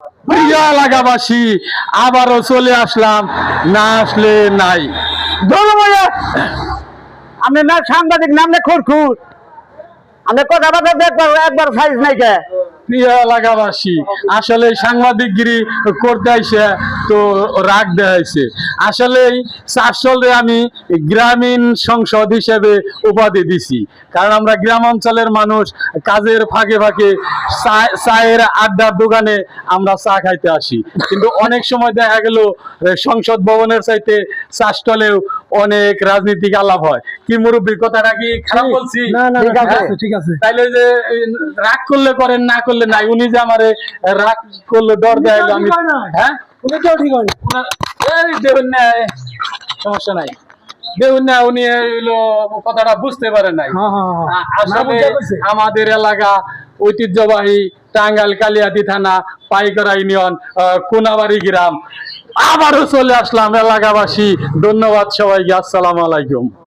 প্রিয় এলাকাবাসী, আবারও চলে আসলাম, না আসলে নাই। আপনি না সাংবাদিক নাম না খুরখুর, আপনি কথাবার্তা দেখবার একবার সাইজ নাই কে। প্রিয় এলাকাবাসী, আসলে সাংবাদিকগিরি করতে আইসে তো রাগ দেখাইছে। আসলেই চারশোলে আমি গ্রামীণ সংসদ হিসেবে উপাধি দিছি, কারণ আমরা গ্রাম অঞ্চলের মানুষ, কাজের ফাঁকে ফাঁকে চায়ের আড্ডার দোকানে আমরা চা খাইতে আসি। কিন্তু অনেক সময় দেখা গেল সংসদ ভবনের চাইতে চাষটলেও অনেক রাজনীতিক আলাপ হয়। কি মুরব্বীর কথাটা কি খারাপ বলছি? ঠিক আছে, ঠিক আছে। তাইলে যে রাগ করলে করেন, না করলে নাই। উনি যে আমারে রাগ করলে ডর দেয়, আমি হ্যাঁ দেখুন না, সমস্যা নাই, দেখুন না, উনি হইলো কথাটা বুঝতে পারে নাই। আসলে আমাদের এলাকা ঐতিহ্যবাহী টাঙ্গাইল কালিয়াতি থানা পাইকরা ইউনিয়ন কোনাবাড়ি গ্রাম। আবারও চলে আসলাম এলাকাবাসী। ধন্যবাদ সবাইকে। আসসালামু আলাইকুম।